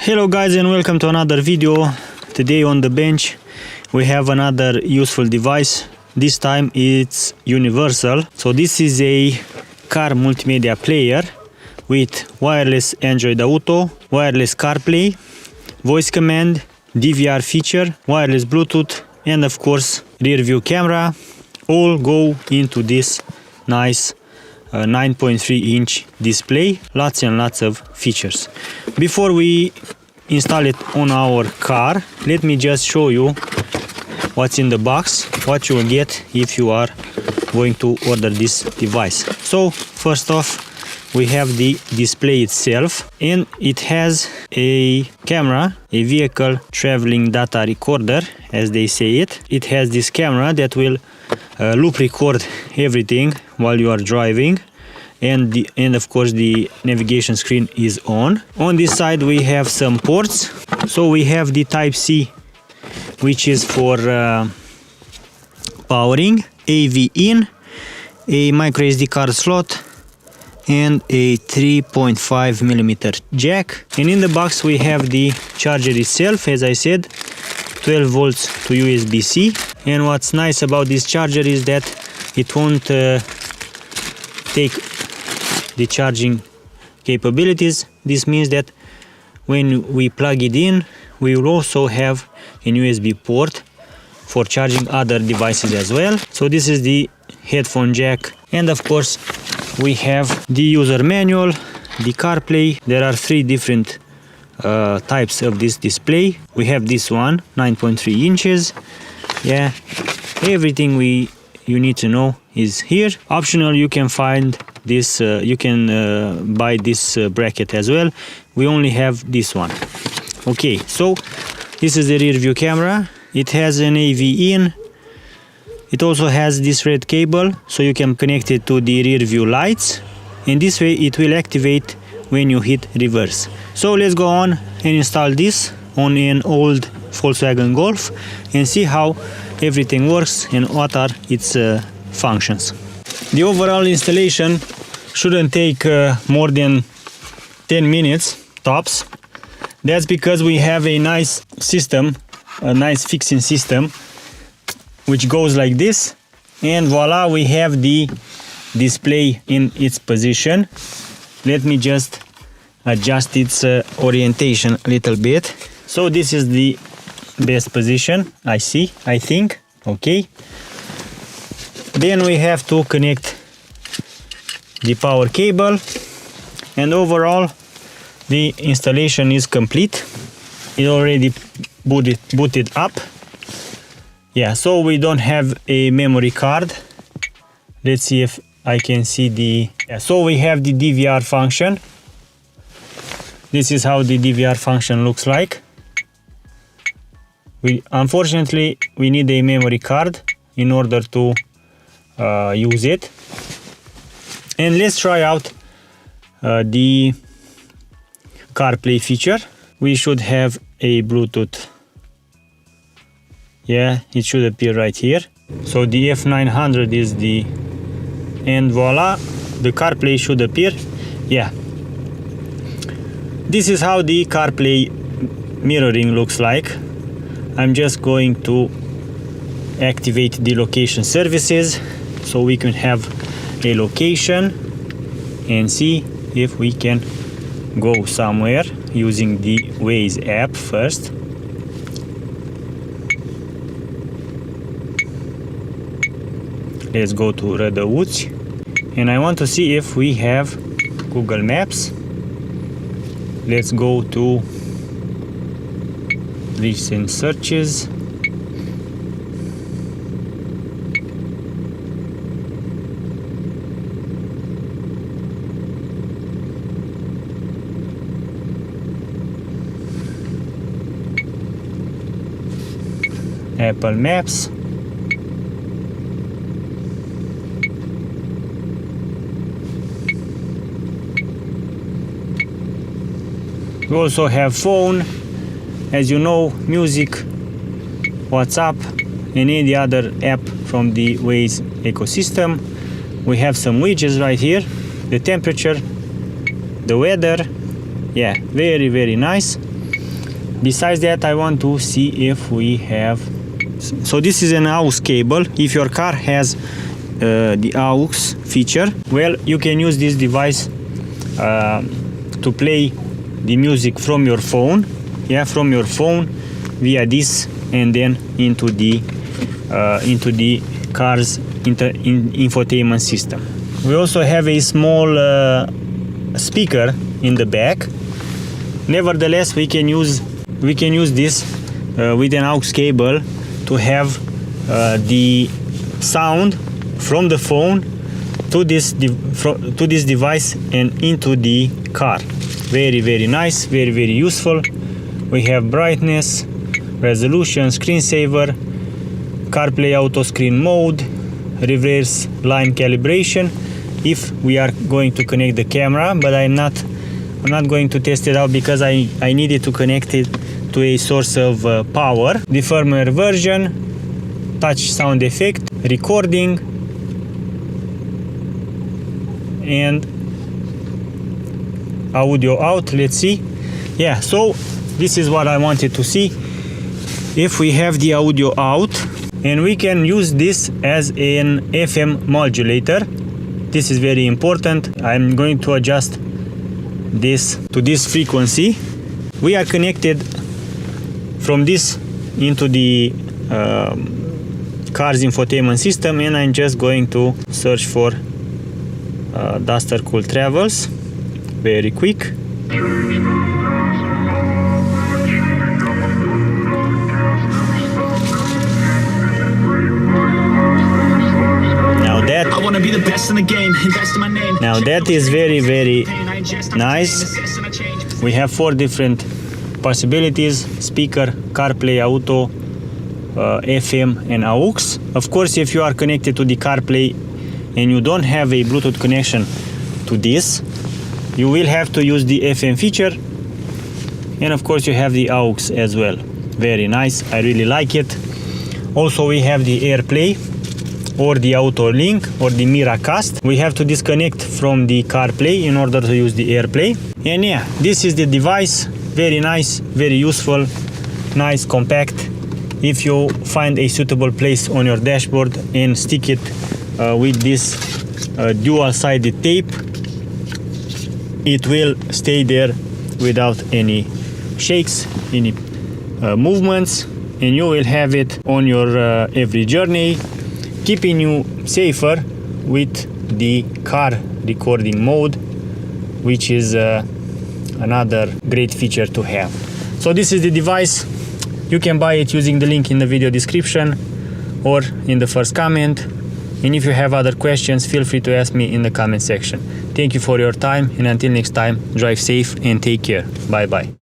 Hello guys, and welcome to another video. Today on the bench we have another useful device. This time it's universal. So this is a car multimedia player with wireless Android Auto, wireless CarPlay, voice command, DVR feature, wireless Bluetooth, and of course rear view camera. All go into this nice 9.3 inch display. Lots and lots of features. Before we install it on our car, let me just show you what's in the box, what you will get if you are going to order this device. So first off, we have the display itself, and it has a camera, a vehicle traveling data recorder, as they say it. It has this camera that will loop record everything while you are driving, and of course the navigation screen is on. On this side we have some ports. So we have the Type-C, which is for powering, AV in, a micro SD card slot, and a 3.5mm jack. And in the box we have the charger itself, as I said, 12 volts to USB-C. And what's nice about this charger is that it won't take the charging capabilities. This means that when we plug it in, we will also have an USB port for charging other devices as well. So this is the headphone jack, and of course we have the user manual, the CarPlay. There are three different types of this display. We have this one, 9.3 inches. Yeah, everything you need to know is here. Optional, you can find this, you can buy this bracket as well. We only have this one. Okay, so this is the rear view camera. It has an AV in. It also has this red cable, so you can connect it to the rear view lights, and this way it will activate when you hit reverse. So let's go on and install this on an old Volkswagen Golf and see how everything works and what are its functions. The overall installation shouldn't take more than 10 minutes tops. That's because we have a nice system, a nice fixing system, which goes like this, and voila, we have the display in its position. Let me just adjust its orientation a little bit. So this is the best position, I think. Okay. Then we have to connect the power cable, and overall the installation is complete. It already booted up. Yeah, so we don't have a memory card. Let's see if I can see the... Yeah, so we have the DVR function. This is how the DVR function looks like. Unfortunately, we need a memory card in order to use it. And let's try out the CarPlay feature. We should have a Bluetooth. Yeah, it should appear right here. So the F900 is the... and voila, the CarPlay should appear. Yeah. This is how the CarPlay mirroring looks like. I'm just going to activate the location services so we can have a location and see if we can go somewhere using the Waze app first. Let's go to Rădăuți, and I want to see if we have Google Maps. Let's go to recent searches. Apple Maps. We also have phone, as you know, music, WhatsApp, and any other app from the Waze ecosystem. We have some widgets right here, the temperature, the weather. Yeah, very nice. besides that, I want to see if we have, so this is an AUX cable. If your car has the AUX feature, well, you can use this device to play the music from your phone, from your phone via this, and then into the car's infotainment system. We also have a small speaker in the back. Nevertheless, we can use this with an AUX cable to have the sound from the phone to this device and into the car. Very, very nice, very, very useful. We have brightness, resolution, screensaver, CarPlay auto screen mode, reverse line calibration if we are going to connect the camera, but I'm not going to test it out because I needed to connect it to a source of power. The firmware version, touch sound effect, recording, and audio out. Let's see. Yeah, so this is what I wanted to see, if we have the audio out, and we can use this as an FM modulator. This is very important. I'm going to adjust this to this frequency. We are connected from this into the car's infotainment system, and I'm just going to search for Duster Cool Travels very quick. Now that is very, very nice. We have 4 different possibilities: speaker, CarPlay Auto, FM, and AUX. Of course, if you are connected to the CarPlay and you don't have a Bluetooth connection to this, you will have to use the FM feature, and of course you have the AUX as well. Very nice, I really like it. Also, we have the AirPlay or the Auto Link or the Miracast. We have to disconnect from the CarPlay in order to use the AirPlay. And yeah, this is the device. Very nice, very useful, nice, compact. If you find a suitable place on your dashboard and stick it with this dual-sided tape, it will stay there without any shakes, any movements, and you will have it on your every journey, keeping you safer with the car recording mode, which is another great feature to have. So this is the device. You can buy it using the link in the video description or in the first comment. And if you have other questions, feel free to ask me in the comment section. Thank you for your time, and until next time, drive safe and take care. Bye bye.